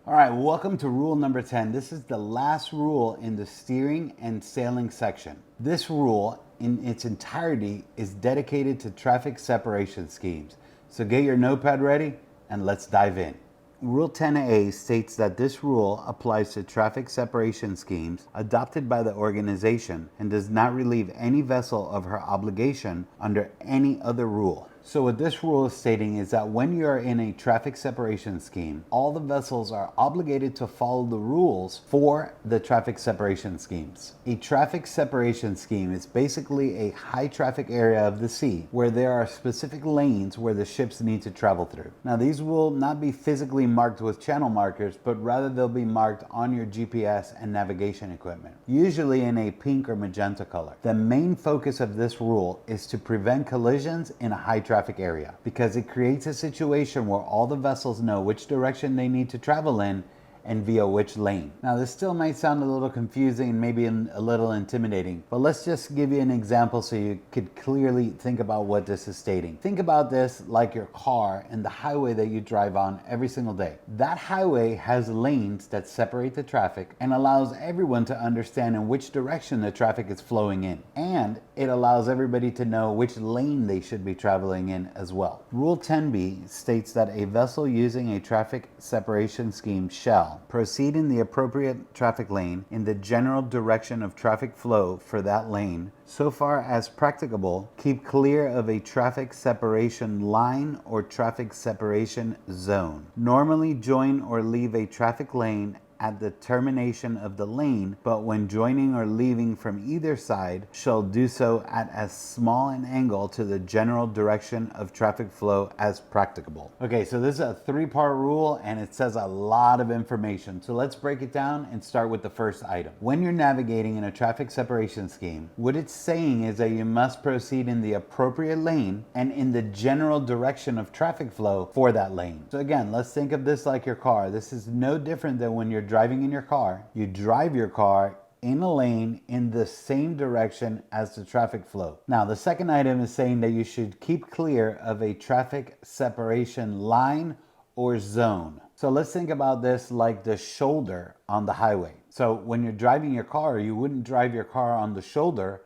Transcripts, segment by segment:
All right, welcome to rule number 10. This is the last rule in the steering and sailing section. This rule in its entirety is dedicated to traffic separation schemes. So get your notepad ready and let's dive in. Rule 10A states that this rule applies to traffic separation schemes adopted by the organization and does not relieve any vessel of her obligation under any other rule. So what this rule is stating is that when you are in a traffic separation scheme, all the vessels are obligated to follow the rules for the traffic separation schemes. A traffic separation scheme is basically a high traffic area of the sea where there are specific lanes where the ships need to travel through. Now these will not be physically marked with channel markers, but rather they'll be marked on your GPS and navigation equipment, usually in a pink or magenta color. The main focus of this rule is to prevent collisions in a high traffic area because it creates a situation where all the vessels know which direction they need to travel in and via which lane. Now this still might sound a little confusing and maybe a little intimidating, but let's just give you an example so you could clearly think about what this is stating. Think about this like your car and the highway that you drive on every single day. That highway has lanes that separate the traffic and allows everyone to understand in which direction the traffic is flowing in. And it allows everybody to know which lane they should be traveling in as well. Rule 10B states that a vessel using a traffic separation scheme shall proceed in the appropriate traffic lane in the general direction of traffic flow for that lane. So far as practicable, keep clear of a traffic separation line or traffic separation zone. Normally join or leave a traffic lane at the termination of the lane, but when joining or leaving from either side, shall do so at as small an angle to the general direction of traffic flow as practicable. Okay, so this is a three-part rule and it says a lot of information. So let's break it down and start with the first item. When you're navigating in a traffic separation scheme, what it's saying is that you must proceed in the appropriate lane and in the general direction of traffic flow for that lane. So again, let's think of this like your car. This is no different than when you're driving in your car. You drive your car in a lane in the same direction as the traffic flow. Now, the second item is saying that you should keep clear of a traffic separation line or zone. So let's think about this like the shoulder on the highway. So when you're driving your car, you wouldn't drive your car on the shoulder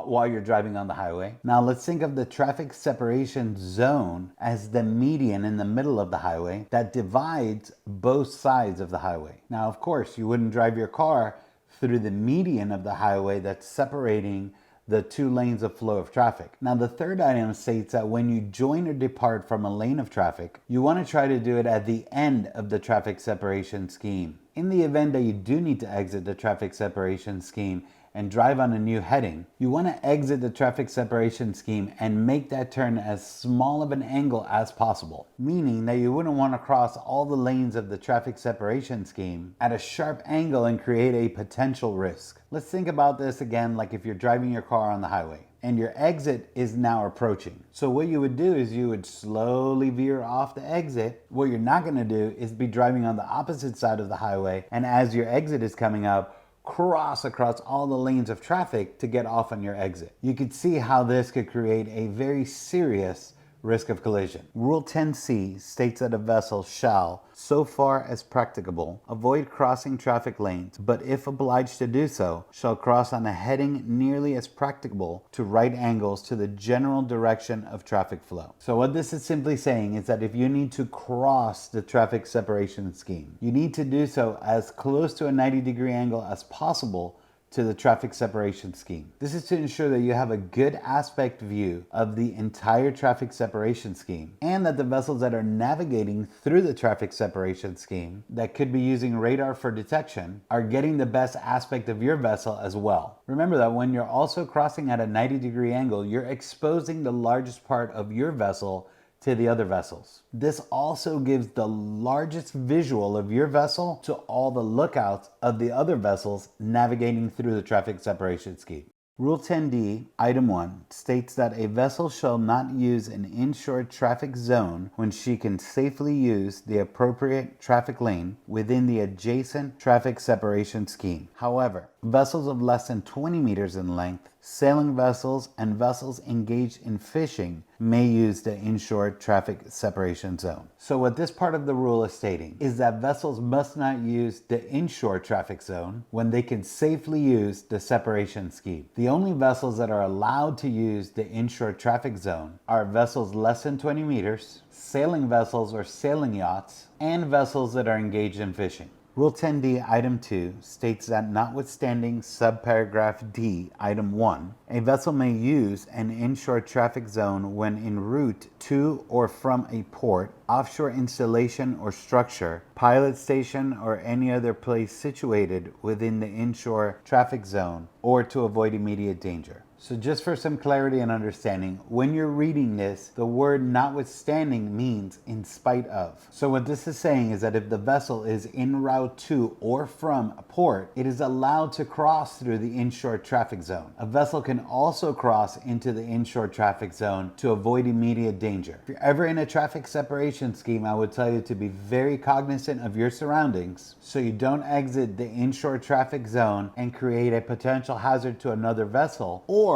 while you're driving on the highway. Now let's think of the traffic separation zone as the median in the middle of the highway that divides both sides of the highway. Now, of course, you wouldn't drive your car through the median of the highway that's separating the two lanes of flow of traffic. Now, the third item states that when you join or depart from a lane of traffic, you want to try to do it at the end of the traffic separation scheme. In the event that you do need to exit the traffic separation scheme and drive on a new heading, you want to exit the traffic separation scheme and make that turn as small of an angle as possible, meaning that you wouldn't want to cross all the lanes of the traffic separation scheme at a sharp angle and create a potential risk. Let's think about this again like if you're driving your car on the highway and your exit is now approaching. So what you would do is you would slowly veer off the exit. What you're not going to do is be driving on the opposite side of the highway, and as your exit is coming up, cross across all the lanes of traffic to get off on your exit. You could see how this could create a very serious risk of collision. Rule 10C states that a vessel shall, so far as practicable, avoid crossing traffic lanes, but if obliged to do so, shall cross on a heading nearly as practicable to right angles to the general direction of traffic flow. So what this is simply saying is that if you need to cross the traffic separation scheme, you need to do so as close to a 90-degree angle as possible to the traffic separation scheme. This is to ensure that you have a good aspect view of the entire traffic separation scheme and that the vessels that are navigating through the traffic separation scheme that could be using radar for detection are getting the best aspect of your vessel as well. Remember that when you're also crossing at a 90-degree angle, you're exposing the largest part of your vessel to the other vessels. This also gives the largest visual of your vessel to all the lookouts of the other vessels navigating through the traffic separation scheme. Rule 10D, Item 1, states that a vessel shall not use an inshore traffic zone when she can safely use the appropriate traffic lane within the adjacent traffic separation scheme. However, vessels of less than 20 meters in length Sailing vessels and vessels engaged in fishing may use the inshore traffic separation zone. So what this part of the rule is stating is that vessels must not use the inshore traffic zone when they can safely use the separation scheme. The only vessels that are allowed to use the inshore traffic zone are vessels less than 20 meters, sailing vessels or sailing yachts, and vessels that are engaged in fishing. Rule 10D, Item 2, states that notwithstanding subparagraph D, Item 1, a vessel may use an inshore traffic zone when en route to or from a port, offshore installation or structure, pilot station, or any other place situated within the inshore traffic zone, or to avoid immediate danger. So just for some clarity and understanding, when you're reading this, the word notwithstanding means in spite of. So what this is saying is that if the vessel is en route to or from a port, it is allowed to cross through the inshore traffic zone. A vessel can also cross into the inshore traffic zone to avoid immediate danger. If you're ever in a traffic separation scheme, I would tell you to be very cognizant of your surroundings so you don't exit the inshore traffic zone and create a potential hazard to another vessel, or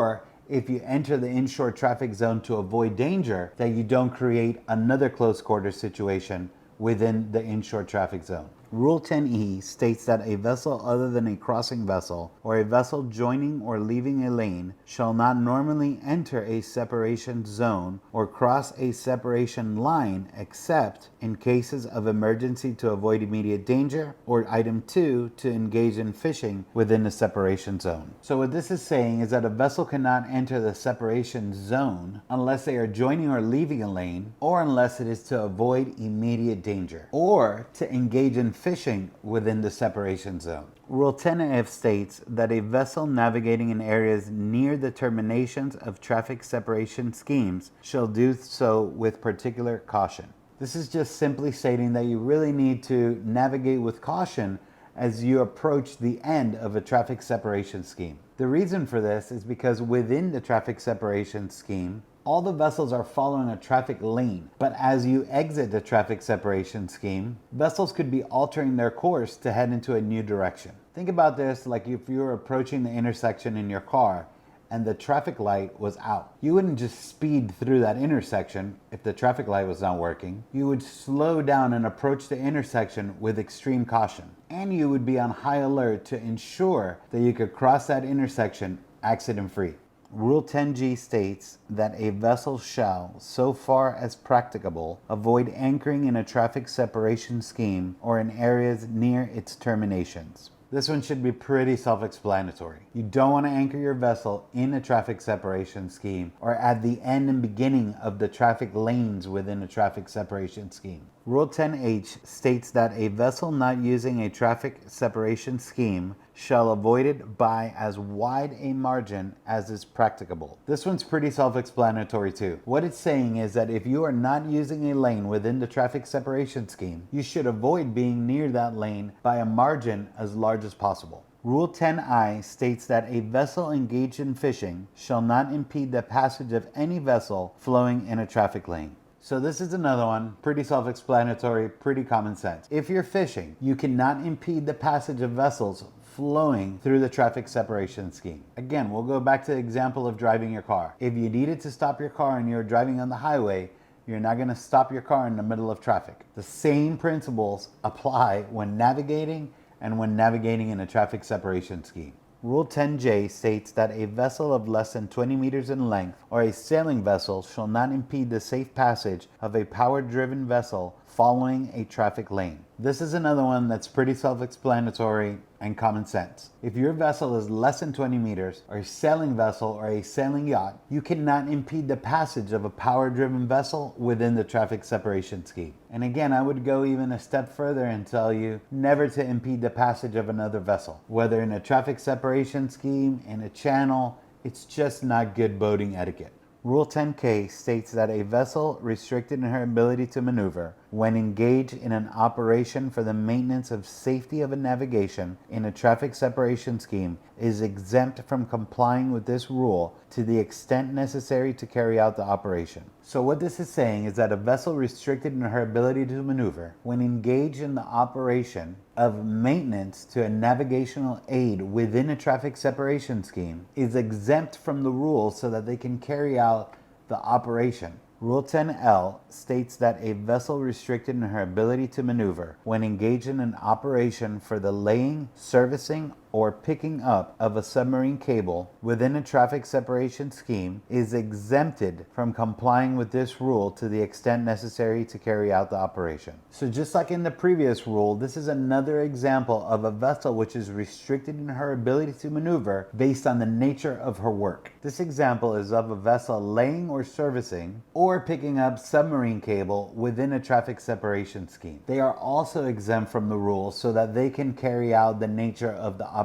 if you enter the inshore traffic zone to avoid danger, that you don't create another close quarters situation within the inshore traffic zone. Rule 10E states that a vessel other than a crossing vessel or a vessel joining or leaving a lane shall not normally enter a separation zone or cross a separation line except in cases of emergency to avoid immediate danger, or Item 2, to engage in fishing within the separation zone. So what this is saying is that a vessel cannot enter the separation zone unless they are joining or leaving a lane, or unless it is to avoid immediate danger, or to engage in fishing within the separation zone. Rule 10F states that a vessel navigating in areas near the terminations of traffic separation schemes shall do so with particular caution. This is just simply stating that you really need to navigate with caution as you approach the end of a traffic separation scheme. The reason for this is because within the traffic separation scheme, all the vessels are following a traffic lane, but as you exit the traffic separation scheme, vessels could be altering their course to head into a new direction. Think about this like if you were approaching the intersection in your car and the traffic light was out. You wouldn't just speed through that intersection if the traffic light was not working. You would slow down and approach the intersection with extreme caution. And you would be on high alert to ensure that you could cross that intersection accident-free. Rule 10G states that a vessel shall, so far as practicable, avoid anchoring in a traffic separation scheme or in areas near its terminations. This one should be pretty self-explanatory. You don't want to anchor your vessel in a traffic separation scheme or at the end and beginning of the traffic lanes within a traffic separation scheme. Rule 10H states that a vessel not using a traffic separation scheme shall avoid it by as wide a margin as is practicable. This one's pretty self-explanatory too. What it's saying is that if you are not using a lane within the traffic separation scheme, you should avoid being near that lane by a margin as large as possible. Rule 10I states that a vessel engaged in fishing shall not impede the passage of any vessel flowing in a traffic lane. So this is another one, pretty self-explanatory, pretty common sense. If you're fishing, you cannot impede the passage of vessels flowing through the traffic separation scheme. Again, we'll go back to the example of driving your car. If you needed to stop your car and you're driving on the highway, you're not going to stop your car in the middle of traffic. The same principles apply when navigating and when navigating in a traffic separation scheme. Rule 10J states that a vessel of less than 20 meters in length or a sailing vessel shall not impede the safe passage of a power-driven vessel following a traffic lane. This is another one that's pretty self-explanatory and common sense. If your vessel is less than 20 meters, or a sailing vessel or a sailing yacht, you cannot impede the passage of a power-driven vessel within the traffic separation scheme. And again, I would go even a step further and tell you never to impede the passage of another vessel. Whether in a traffic separation scheme, in a channel, it's just not good boating etiquette. Rule 10K states that a vessel restricted in her ability to maneuver when engaged in an operation for the maintenance of safety of a navigation in a traffic separation scheme is exempt from complying with this rule to the extent necessary to carry out the operation. So what this is saying is that a vessel restricted in her ability to maneuver when engaged in the operation of maintenance to a navigational aid within a traffic separation scheme is exempt from the rule so that they can carry out the operation. Rule 10L states that a vessel restricted in her ability to maneuver when engaged in an operation for the laying, servicing, or picking up of a submarine cable within a traffic separation scheme is exempted from complying with this rule to the extent necessary to carry out the operation. So just like in the previous rule, this is another example of a vessel which is restricted in her ability to maneuver based on the nature of her work. This example is of a vessel laying or servicing or picking up submarine cable within a traffic separation scheme. They are also exempt from the rule so that they can carry out the nature of the operation.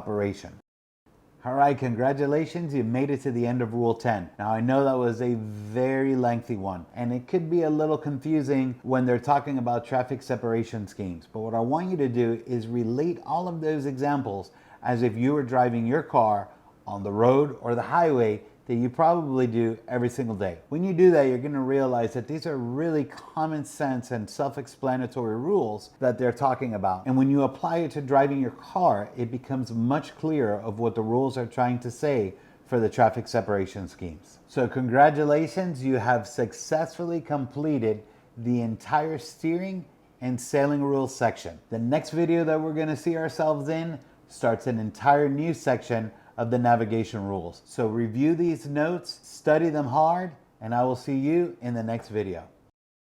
All right, congratulations, you made it to the end of Rule 10. Now I know that was a very lengthy one, and it could be a little confusing when they're talking about traffic separation schemes. But what I want you to do is relate all of those examples as if you were driving your car on the road or the highway that you probably do every single day. When you do that, you're going to realize that these are really common sense and self-explanatory rules that they're talking about. And when you apply it to driving your car, it becomes much clearer of what the rules are trying to say for the traffic separation schemes. So congratulations, you have successfully completed the entire steering and sailing rules section. The next video that we're going to see ourselves in starts an entire new section of the navigation rules. So review these notes, study them hard, and I will see you in the next video.